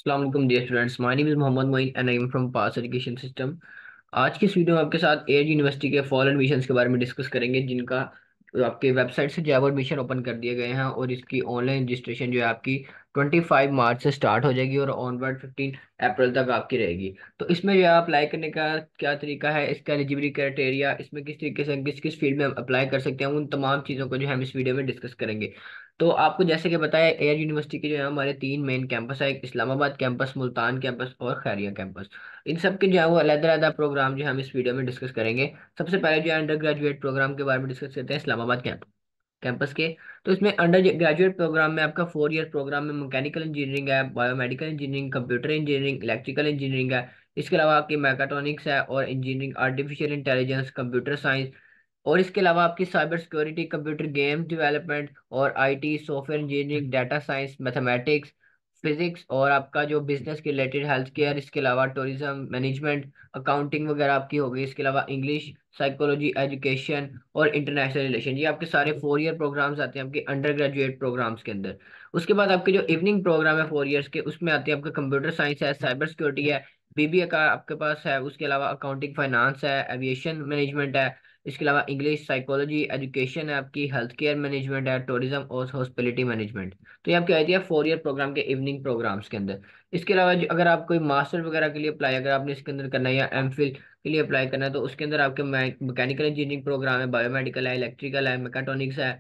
अस्सलाम वालेकुम dear students, my name is Mohammad Moin and I am from pass education system. आज की इस वीडियो में आपके साथ एज यूनिवर्सिटी के फॉल एडमिशंस के बारे में डिस्कस करेंगे, जिनका आपके वेबसाइट से जो है वो एडमिशन ओपन कर दिए गए हैं और इसकी ऑनलाइन रजिस्ट्रेशन जो है आपकी 25 मार्च से स्टार्ट हो जाएगी और ऑनवर्ड 15 अप्रैल तक आपकी रहेगी। तो इसमें जो है अप्लाई करने का क्या तरीका है, इसका एलिजिबिलिटी क्राइटेरिया, इसमें किस तरीके से किस किस फील्ड में हम अप्लाई कर सकते हैं, उन तमाम चीज़ों को जो है हम इस वीडियो में डिस्कस करेंगे। तो आपको जैसे कि बताया, एयर यूनिवर्सिटी के जो है हमारे तीन मेन कैंपस है, एक इस्लामाबाद कैंपस, मुल्तान कैंपस और खैरिया कैंपस। इन सब के जो है वो अलग-अलग प्रोग्राम जो है हम इस वीडियो में डिस्कस करेंगे। सबसे पहले जो है अंडर ग्रेजुएट प्रोग्राम के बारे में डिस्कस करते हैं इस्लामाबाद कैंपस के। तो इसमें अंडर ग्रेजुएट प्रोग्राम में आपका 4 ईयर प्रोग्राम में मैकेनिकल इंजीनियरिंग है, biomedical engineering, computer engineering, electrical engineering है। इसके अलावा आपकी मैकाट्रॉनिक्स है और engineering, artificial intelligence, computer science. और इसके अलावा आपकी cyber security, computer game development और IT, software engineering, data science, mathematics, physics और आपका जो बिजनेस के रिलेटेड हेल्थ केयर, इसके अलावा टूरिज्म मैनेजमेंट, अकाउंटिंग वगैरह आपकी होगी। इसके अलावा इंग्लिश, साइकोलॉजी, एजुकेशन और इंटरनेशनल रिलेशन, ये आपके सारे 4 ईयर प्रोग्राम्स आते हैं आपके अंडर ग्रेजुएट प्रोग्राम्स के अंदर। उसके बाद आपके जो इवनिंग प्रोग्राम है 4 ईयर्स के, उसमें आते हैं आपका कंप्यूटर साइंस है, साइबर सिक्योरिटी है, बीबीए का आपके पास है। उसके अलावा अकाउंटिंग फाइनेंस है, एविएशन मैनेजमेंट है। इसके अलावा इंग्लिश, साइकोलॉजी, एजुकेशन है आपकी, हेल्थ केयर मैनेजमेंट है, टूरिज्म और हॉस्पिटलिटी मैनेजमेंट। तो ये आपकी आती है 4 ईयर प्रोग्राम के इवनिंग प्रोग्राम्स के अंदर। इसके अलावा अगर आप कोई मास्टर वगैरह के लिए अप्लाई, अगर आपने इसके अंदर करना है या एमफिल के लिए अप्लाई करना है, तो उसके अंदर आपके मैकेनिकल इंजीनियरिंग प्रोग्राम है, बायोमेडिकल है, इलेक्ट्रिकल है, मैकाट्रॉनिक्स है,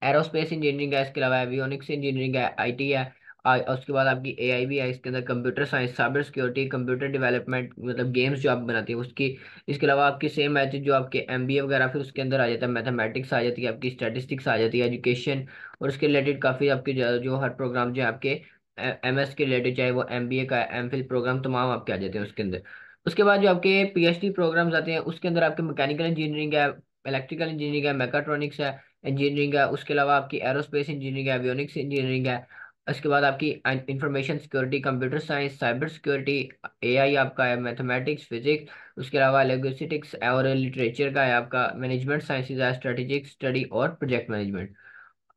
एरोस्पेस इंजीनियरिंग है। इसके अलावा एवियोनिक्स इंजीनियरिंग है, आईटी है। उसके बाद आपकी एआई भी है। इसके अंदर computer science, cyber security, computer development, मतलब गेम्स जो आप बनाती है उसकी। इसके अलावा आपकी सेम मैच जो आपके एमबीए वगैरह, फिर उसके अंदर आ जाता है मैथमेटिक्स, आ जाती है आपकी स्टैटिस्टिक्स, आ जाती है एजुकेशन। और उसके रिलेटेड काफ़ी आपके जो हर प्रोग्राम जो है आपके एमएस के रिलेटेड, चाहे वो एमबीए का एमफिल प्रोग्राम, तमाम आपके आ जाते हैं उसके अंदर। उसके बाद जो आपके पीएचडी प्रोग्राम्स आते हैं, उसके अंदर आपके मैकेनिकल इंजीनियरिंग है, इलेक्ट्रिकल इंजीनियरिंग है, मैकाट्रॉनिक्स है, इंजीनियरिंग है। उसके अलावा आपकी एरोस्पेस इंजीनियरिंग है, एवियोनिक्स इंजीनियरिंग है। उसके बाद आपकी information security, computer science, cyber security, AI आपका है, मैथमेटिक्स, फिजिक्स। उसके अलावा लिंग्विस्टिक्स और लिटरेचर का है आपका, मैनेजमेंट साइंसेज है, स्ट्रेटेजिक स्टडी और प्रोजेक्ट मैनेजमेंट।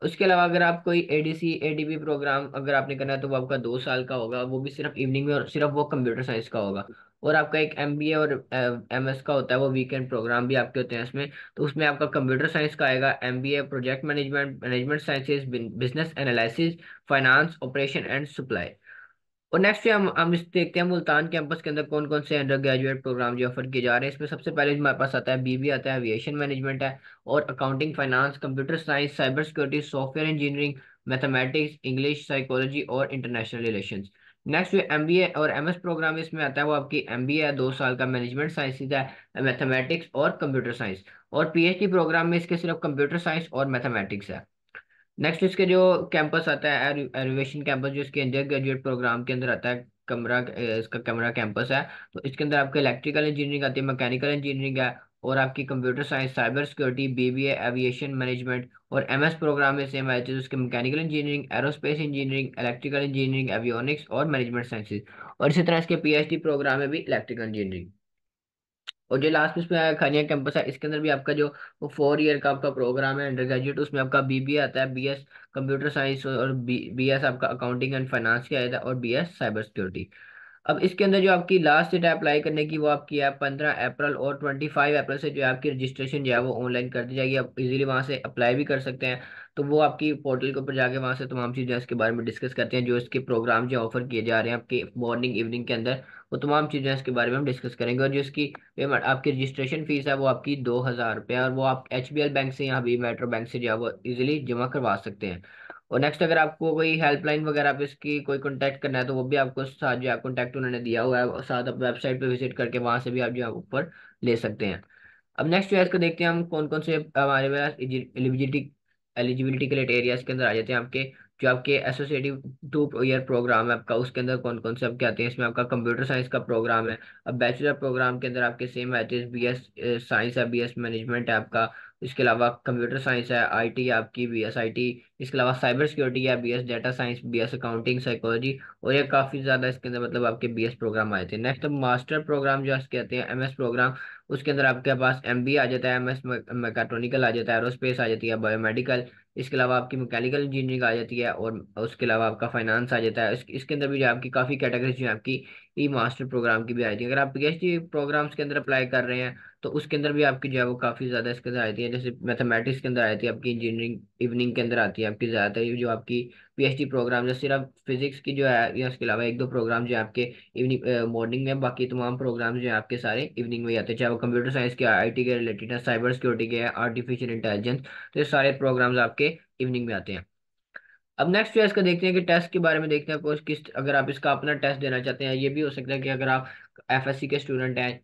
उसके अलावा अगर आप कोई एडीसी एडीबी प्रोग्राम अगर आपने करना है, तो वो आपका 2 साल का होगा, वो भी सिर्फ इवनिंग में, और सिर्फ वो कंप्यूटर साइंस का होगा। और आपका एक एमबीए और एमएस का होता है, वो वीकेंड प्रोग्राम भी आपके होते हैं इसमें। तो उसमें आपका कंप्यूटर साइंस का आएगा, MBA project management, management sciences, business analysis, finance, operation and supply. और नेक्स्ट हम इस देखते हैं मुल्तान कैंपस के अंदर कौन कौन से अंडर ग्रेजुएट प्रोग्राम जो ऑफर किए जा रहे हैं। इसमें सबसे पहले हमारे पास आता है बीबी, आता है एविएशन मैनेजमेंट है, और accounting finance, computer science, cyber security, software engineering, mathematics, English, psychology और इंटरनेशनल रिलेशंस। नेक्स्ट जो एमबीए और एमएस प्रोग्राम इसमें आता है, वो आपकी एमबीए है, 2 साल का, मैनेजमेंट साइंसेज है, मैथमेटिक्स और कंप्यूटर साइंस। और पीएचडी प्रोग्राम में इसके सिर्फ कंप्यूटर साइंस और मैथमेटिक्स है। नेक्स्ट इसके जो कैंपस आता है, एरिवेशन कैंपस, जो इसके अंडर ग्रेजुएट प्रोग्राम के अंदर आता है, इसका कमरा कैंपस है। तो इसके अंदर आपके इलेक्ट्रिकल इंजीनियरिंग आती है, मैकेनिकल इंजीनियरिंग है, और आपकी computer science, cyber security, BBA, aviation management. और एमएस प्रोग्राम में सेम है, उसके mechanical engineering, aerospace engineering, electrical engineering, avionics और मैनेजमेंट साइंसेज। और इसी तरह इसके पीएचडी प्रोग्राम में भी इलेक्ट्रिकल इंजीनियरिंग। और जो लास्ट में इसमें खानिया कैंपस है, इसके अंदर भी आपका जो वो 4 ईयर का आपका प्रोग्राम है अंडर ग्रेजुएट, उसमें आपका बीबीए आता है, बीएस कंप्यूटर साइंस, और बीएस आपका अकाउंटिंग एंड फाइनेंस की आता है, और बीएस साइबर सिक्योरिटी। अब इसके अंदर जो आपकी लास्ट डेट है अप्लाई करने की, वो आपकी है 15 अप्रैल, और 25 अप्रैल से जो है आपकी रजिस्ट्रेशन जो है वो ऑनलाइन कर दी जाएगी। आप इजीली वहाँ से अप्लाई भी कर सकते हैं। तो वो आपकी पोर्टल के ऊपर जाके वहाँ से तमाम चीज़ें इसके बारे में डिस्कस करते हैं, जो इसके प्रोग्राम जो ऑफर किए जा रहे हैं आपके मॉर्निंग इवनिंग के अंदर, वो तमाम चीज़ें इसके बारे में हम डिस्कस करेंगे। और जो इसकी पेमेंट, आपकी रजिस्ट्रेशन फीस है, वो आपकी 2,000 रुपये, और वो आप एचबीएल बैंक से, यहाँ भी मेट्रो बैंक से जो है वो इजीली जमा करवा सकते हैं। और नेक्स्ट अगर आपको कोई हेल्पलाइन वगैरह पे इसकी कोई कांटेक्ट करना है, तो वो भी आपको साथ जो है कांटेक्ट उन्होंने दिया हुआ है, और साथ आप वेबसाइट पे विजिट करके वहां से भी आप जो है ऊपर ले सकते हैं। अब नेक्स्ट जो है इसको देखते हैं हम कौन कौन से हमारे पास एलिजिबिलिटी एलिजिबिलिटी के लिए एरियाज के अंदर आ जाते हैं आपके। जो आपके एसोसिएटिव 2 ईयर प्रोग्राम है आपका, उसके अंदर कौन कौन से आपके आते हैं। इसमें आपका कंप्यूटर साइंस का प्रोग्राम है। अब बैचलर प्रोग्राम के अंदर आपके सेम है, बी एस साइंस है, बीएस मैनेजमेंट है आपका, इसके अलावा कंप्यूटर साइंस है, आईटी है आपकी, बीएस आईटी। इसके अलावा साइबर सिक्योरिटी है, BS data science, BS accounting psychology. और ये काफ़ी ज़्यादा इसके अंदर मतलब आपके बीएस प्रोग्राम आए थे। नेक्स्ट मास्टर प्रोग्राम जो कहते हैं एमएस प्रोग्राम, उसके अंदर आपके पास एमबीए आ जाता है, एमएस मैकेट्रॉनिकल आ जाता है, एरोस्पेस आ जाती है, बायोमेडिकल। इसके अलावा आपकी मैकेनिकल इंजीनियरिंग आ जाती है, और उसके अलावा आपका फाइनेंस आ जाता है। इसके अंदर भी जो आपकी काफ़ी कैटेगरीज जो है आपकी ई मास्टर प्रोग्राम की भी आई थी। अगर आप पीएचडी प्रोग्राम्स के अंदर अप्लाई कर रहे हैं तो उसके अंदर भी आपकी जो है वो काफ़ी ज़्यादा इसके अंदर आती है। जैसे मैथमेटिक्स के अंदर आती है आपकी, इंजीनियरिंग इवनिंग के अंदर आती है आपकी ज़्यादातर। ये जो आपकी पीएचडी प्रोग्राम जो सिर्फ फिजिक्स की जो है, या उसके अलावा एक दो प्रोग्राम जो है आपके इवनिंग मॉर्निंग में, बाकी तमाम प्रोग्राम जो है आपके सारे इवनिंग में ही आते हैं। चाहे वो कंप्यूटर साइंस के, आईटी के रिलेटेड है, साइबर सिक्योरिटी के है, आर्टिफिशियल इंटेलिजेंस, तो ये सारे प्रोग्राम्स आपके इवनिंग में आते हैं। अब नेक्स्ट जो है इसका देखते हैं कि टेस्ट के बारे में देखते हैं। कोई किस, अगर आप इसका अपना टेस्ट देना चाहते हैं, ये भी हो सकता है कि अगर आप एफएससी के स्टूडेंट हैं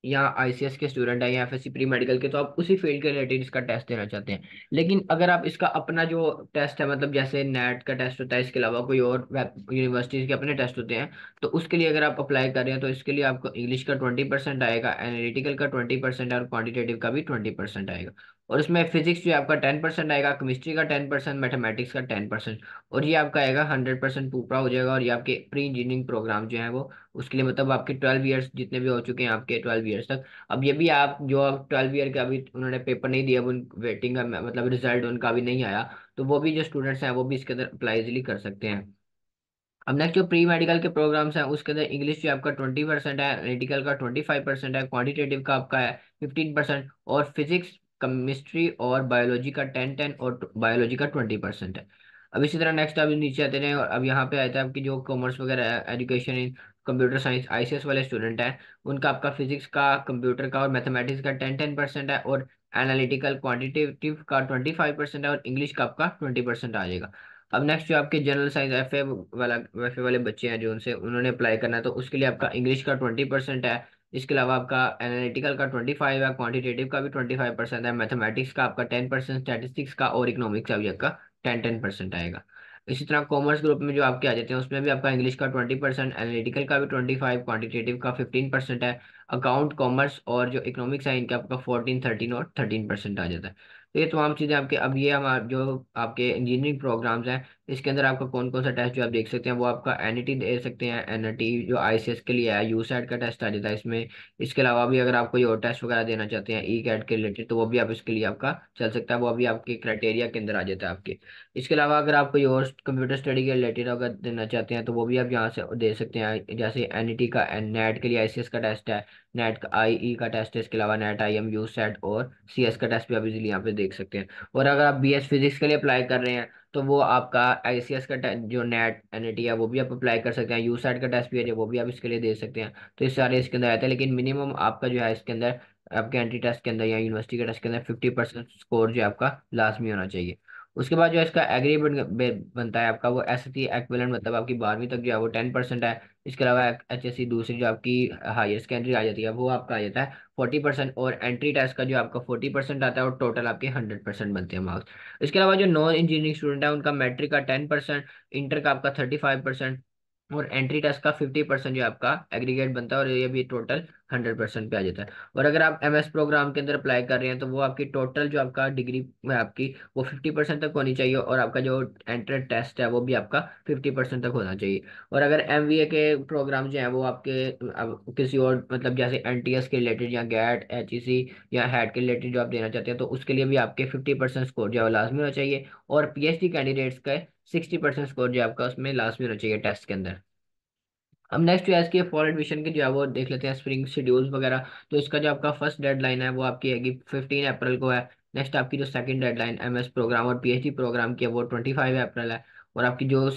या आईसीएस के स्टूडेंट हैं या एफएससी प्री मेडिकल के, तो आप उसी फील्ड के रिलेटेड इसका टेस्ट देना चाहते हैं। लेकिन अगर आप इसका अपना जो टेस्ट है, मतलब जैसे नेट का टेस्ट होता है, इसके अलावा कोई और वेब यूनिवर्सिटीज के अपने टेस्ट होते हैं, तो उसके लिए अगर आप अप्लाई कर रहे हैं तो इसके लिए आपको इंग्लिश का 20% आएगा, एनालिटिकल का 20% है, और क्वान्टिटेटिव का भी 20% आएगा। और इसमें फिजिक्स जो है आपका 10% आएगा, केमिस्ट्री का 10%, मैथमेटिक्स का 10%। और ये आपका आएगा 100% पूरा हो जाएगा। और ये आपके प्री इंजीनियरिंग प्रोग्राम जो है वो, उसके लिए मतलब आपके 12 ईयर्स जितने भी हो चुके हैं आपके 12 ईयर्स तक। अब ये भी आप जो अब 12 ईयर का अभी उन्होंने पेपर नहीं दिया, वो वेटिंग का मतलब रिजल्ट उनका अभी नहीं आया, तो वो भी जो स्टूडेंट्स हैं वो भी इसके अंदर अप्लाई इजिली कर सकते हैं। अब नेक्स्ट जो प्री मेडिकल के प्रोग्राम्स हैं उसके अंदर इंग्लिश जो आपका 20% है, एनालिटिकल का 25% है, क्वांटिटेटिव का आपका है 15%, और फिजिक्स, केमिस्ट्री और बायोलॉजी का 10-10, और बायोलॉजी का 20% है। अब इसी तरह नेक्स्ट अब नीचे आते हैं, और अब यहाँ पे आता है आपकी जो कॉमर्स वगैरह education in computer science ICS वाले स्टूडेंट हैं, उनका आपका फिजिक्स का, कंप्यूटर का और मैथमेटिक्स का 10-10% है, और एनालिटिकल क्वांटिटेटिव का 25% है, और इंग्लिश का आपका 20% आ जाएगा। अब नेक्स्ट जो आपके जनरल साइंस एफ ए वाले बच्चे हैं जो उनसे उन्होंने अप्लाई करना है, तो उसके लिए आपका इंग्लिश का 20% है। इसके अलावा आपका एनालिटिकल का 25 है, क्वांटिटेटिव का भी 25% है, मैथमेटिक्स का आपका 10%, स्टैटिस्टिक्स का और इकोनॉमिक्स का भी आपका 10-10% आएगा। इसी तरह कॉमर्स ग्रुप में जो आपके आ जाते हैं उसमें भी आपका इंग्लिश का 20%, एनालिटिकल का भी 25, क्वांटिटेटिव का 15% है, अकाउंट, कॉमर्स और जो इकोनॉमिक्स है इनका आपका 14, 13 और 13% आ जाता है। तो ये तमाम चीज़ें आपके, अब ये हमारे जो आपके इंजीनियरिंग प्रोग्राम्स हैं, इसके अंदर आपका कौन कौन सा टेस्ट जो आप देख सकते हैं, वो आपका एनईटी दे सकते हैं। एनईटी जो आईसीएस के लिए है, यूसैट का टेस्ट आ जाता है इसमें। इसके अलावा भी अगर आप कोई और टेस्ट वगैरह देना चाहते हैं ई कैट के रिलेटेड, तो वो भी आप इसके लिए आपका चल सकता है, वो अभी आपके क्राइटेरिया के अंदर आ जाता है आपके। इसके अलावा अगर आप कोई और कंप्यूटर स्टडी के रिलेटेड अगर देना चाहते हैं तो वो भी आप यहाँ से दे सकते हैं। जैसे एनईटी का नेट के लिए आईसीएस का टेस्ट है, नेट का आईई का टेस्ट है, इसके अलावा नेट आईएम, यूसैट और सीएस का टेस्ट भी आप इजीली यहाँ पे देख सकते हैं। और अगर आप बीएस फिजिक्स के लिए अप्लाई कर रहे हैं तो वो आपका आईसीएस का जो नेट एनईटी है वो भी आप अप्लाई कर सकते हैं, यूसैट का टेस्ट भी है जो वो भी आप इसके लिए दे सकते हैं। तो ये सारे इसके अंदर आते हैं, लेकिन मिनिमम आपका जो है इसके अंदर आपके एंट्री टेस्ट के अंदर या यूनिवर्सिटी के टेस्ट के अंदर 50% स्कोर जो है आपका लाजमी होना चाहिए। उसके बाद जो इसका एग्री बनता है आपका, वो एस टी एक्विवेलेंट, मतलब आपकी 12वीं तक जो है वो 10% है। इसके अलावा एचएससी दूसरी जो आपकी हायर सेकेंडरी आ जाती है वो आपका आ जाता है 40%, और एंट्री टेस्ट का जो आपका 40% आता है, और टोटल आपके 100% बनते हैं मार्क्स। इसके अलावा जो नॉन इंजीनियरिंग स्टूडेंट है उनका मैट्रिक का 10%, इंटर का आपका 35%, और एंट्री टेस्ट का 50% जो आपका एग्रीगेट बनता है, और ये भी टोटल 100% पे आ जाता है। और अगर आप एमएस प्रोग्राम के अंदर अप्लाई कर रहे हैं तो वो आपकी टोटल जो आपका डिग्री है आपकी, वो 50% तक होनी चाहिए, और आपका जो एंट्रेंस टेस्ट है वो भी आपका 50% तक होना चाहिए। और अगर एमबीए के प्रोग्राम जो हैं वो आपके अब किसी और मतलब जैसे एनटीएस के रिलेटेड या गैट एचईसी या हैट के रिलेटेड जो आप देना चाहते हैं, तो उसके लिए भी आपके 50% स्कोर जो है वो लाजमी होना चाहिए। और पीएचडी कैंडिडेट्स का 60% स्कोर जो है आपका उसमें लाजमी होना चाहिए टेस्ट के अंदर। अब नेक्स्ट जो है इसके फॉर एडमिशन के जो है वो देख लेते हैं स्प्रिंग शेड्यूल्स वगैरह। तो इसका जो आपका फर्स्ट डेडलाइन है वो आपकी आएगी 15 अप्रैल को है। नेक्स्ट आपकी जो सेकंड डेडलाइन एमएस प्रोग्राम और पीएचडी प्रोग्राम की है वो 25 अप्रैल है। और आपकी जो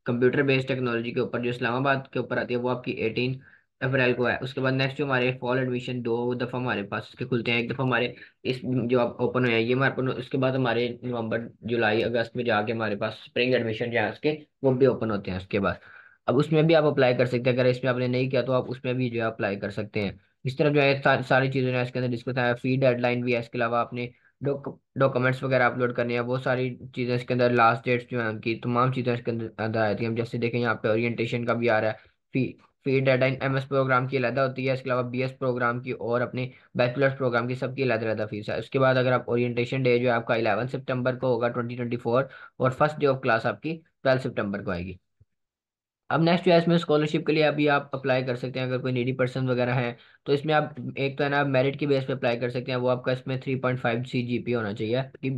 कंप्यूटर बेस्ड टेक्नोलॉजी के ऊपर जो इस्लामाबाद के ऊपर आती है वो आपकी 18 अप्रैल को है। उसके बाद नेक्स्ट जो हमारे फॉल एडमिशन दो दफ़ा हमारे पास इसके खुलते हैं, एक दफ़ा हमारे इस जो आप ओपन हुए हैं ये हमारे ओपन, उसके बाद हमारे नवंबर जुलाई अगस्त में जाके हमारे पास स्प्रिंग एडमिशन जो है उसके वो भी ओपन होते हैं उसके बाद। अब उसमें भी आप अप्लाई कर सकते हैं, अगर इसमें आपने नहीं किया तो आप उसमें भी जो है अप्लाई कर सकते हैं। इस तरह जो है सारी चीज़ें जो है इसके अंदर डिस्कस है। फी डेडलाइन भी है, इसके अलावा आपने डॉक्यूमेंट्स वगैरह अपलोड करने हैं, वो सारी चीज़ें इसके अंदर, लास्ट डेट्स जो है उनकी तमाम चीज़ें इसके अंदर अंदर आती हैं। हम जैसे देखें यहाँ पे ओरिएंटेशन का भी आ रहा है, फी फीड डेडलाइन MS प्रोग्राम की अलग होती है, इसके अलावा BS प्रोग्राम की और अपने बैचलर्स प्रोग्राम की सबकी अलग अलग फीस है। उसके बाद अगर आप ओरिएंटेशन डे जो है आपका 11 सितंबर को होगा 2024, और फर्स्ट डे ऑफ क्लास आपकी 12 सितंबर को आएगी। अब नेक्स्ट जो है इसमें स्कॉलरशिप के लिए अभी आप अप्लाई कर सकते हैं अगर कोई नीडी पर्सन वगैरह है। तो इसमें आप एक तो है ना मेरिट की बेस पे अप्लाई कर सकते हैं, वो आपका इसमें 3.5 CGPA होना चाहिए कि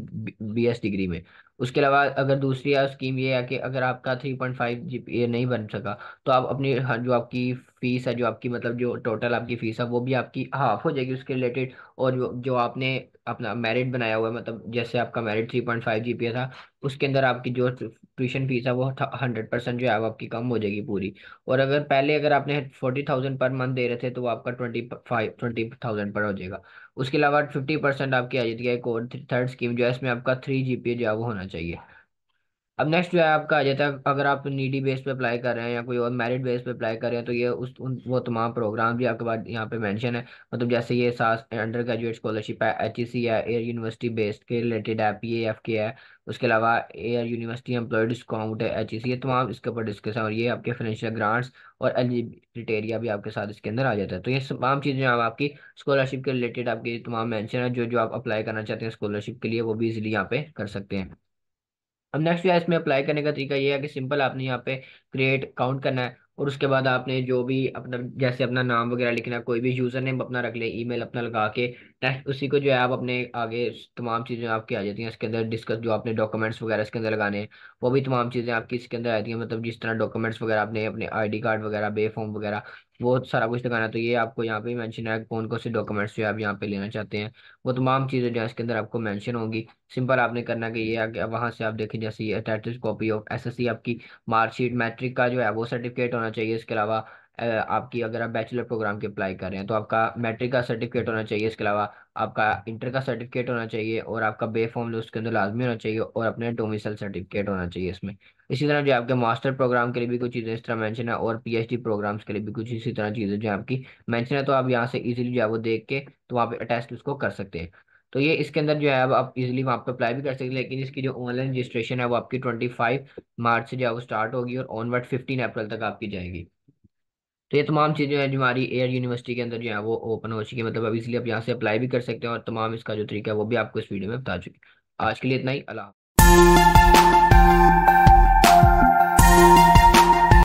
BS डिग्री में। उसके अलावा अगर दूसरी स्कीम ये है कि अगर आपका 3.5 GPA नहीं बन सका, तो आप अपनी जो आपकी फीस है, जो आपकी मतलब जो टोटल आपकी फीस है वो भी आपकी हाफ हो जाएगी उसके रिलेटेड। और जो आपने अपना मेरिट बनाया हुआ है, मतलब जैसे आपका मेरिट 3.5 GPA था, उसके अंदर आपकी जो ट्यूशन फीस है वो 100% जो है वो आपकी कम हो जाएगी पूरी। और अगर पहले अगर आपने 40,000 पर मंथ दे रहे थे तो वो आपका 20,000 पर हो जाएगा। उसके अलावा 50% आपकी आ जाती है एक और थर्ड स्कीम जो है, इसमें आपका 3 GPA जो है वो होना चाहिए। अब नेक्स्ट जो है आपका आ जाता है अगर आप नीडी बेस पे अप्लाई कर रहे हैं या कोई और मेरिट बेस पे अप्लाई कर रहे हैं, तो ये वो तमाम प्रोग्राम भी आपके पास यहाँ पे मेंशन है। मतलब जैसे ये सास अंडर ग्रेजुएट स्कॉलरशिप है, HEC है, एयर यूनिवर्सिटी बेस्ड के रिलेटेड है, PAF के है। उसके अलावा एयर यूनिवर्सिटी एम्प्लॉय डिस्काउंट है, HEC, ये तमाम इसके ऊपर डिस्कस है। और ये आपके फाइनेंशियल ग्रांट्स और एलिजिबिलिटी क्राइटेरिया भी आपके साथ इसके अंदर आ जाता है। तो ये तमाम चीज़ें आप आपकी स्कॉलरशिप के रिलेटेड आपकी तमाम मेंशन है, जो जो आप अप्लाई करना चाहते हैं स्कॉलरशिप के लिए वो भी इजीली यहाँ पे कर सकते हैं। अब नेक्स्ट जो है इसमें अप्लाई करने का तरीका ये है कि सिंपल आपने यहाँ पे क्रिएट अकाउंट करना है, और उसके बाद आपने जो भी अपना जैसे अपना नाम वगैरह लिखना है, कोई भी यूजर नेम अपना रख ले, ईमेल अपना लगा के टेक्स्ट उसी को जो है आप अपने आगे तमाम चीज़ें आपकी आ जाती हैं इसके अंदर डिस्कस। जो आपने डॉक्यूमेंट्स वगैरह इसके अंदर लगाने हैं वो भी तमाम चीज़ें आपकी इसके अंदर आती हैं। मतलब जिस तरह डॉक्यूमेंट्स वगैरह आपने अपने ID कार्ड वगैरह, बे फॉर्म वगैरह, वो सारा कुछ लगाना है। तो ये आपको यहाँ पे मेंशन है कौन कौन से डॉक्यूमेंट्स जो है आप यहाँ पे लेना चाहते हैं, वो तमाम चीज़ें जो है इसके अंदर आपको मेंशन होंगी। सिंपल आपने करना कि ये आगे वहां से आप देखें जैसे ये अटैच्ड कॉपी ऑफ SSC, आपकी मार्कशीट मैट्रिक का जो है वो सर्टिफिकेट होना चाहिए। इसके अलावा आपकी अगर आप बैचलर प्रोग्राम के अप्लाई कर रहे हैं तो आपका मैट्रिक का सर्टिफिकेट होना चाहिए। इसके अलावा आपका इंटर का सर्टिफिकेट होना चाहिए, और आपका बे फॉर्म उसके अंदर लाजमी होना चाहिए, और अपने डोमिसाइल सर्टिफिकेट होना चाहिए इसमें। इसी तरह जो आपके मास्टर प्रोग्राम के लिए भी कुछ चीज़ें इस तरह मेंशन है, और PhD प्रोग्राम्स के लिए भी कुछ इसी तरह चीज़ें जो है आपकी मेंशन है। तो आप यहाँ से इजीली जो है वो देख के तो वहाँ पे अटैच उसको कर सकते हैं। तो ये इसके अंदर जो है अब आप इजीली वहाँ पे अप्लाई भी कर सकते हैं, लेकिन इसकी जो ऑनलाइन रजिस्ट्रेशन है वो आपकी 25 मार्च से जो है वो स्टार्ट होगी, और ऑनवर्ड 15 अप्रैल तक आपकी जाएगी। तो ये तमाम चीज़ें हैं जो हमारी एयर यूनिवर्सिटी के अंदर जो है वो ओपन हो चुकी है। मतलब अब इसलिए आप यहाँ से अप्लाई भी कर सकते हैं, और तमाम इसका जो तरीका है वो भी आपको इस वीडियो में बता चुके हैं। आज के लिए इतना ही, अल्लाह।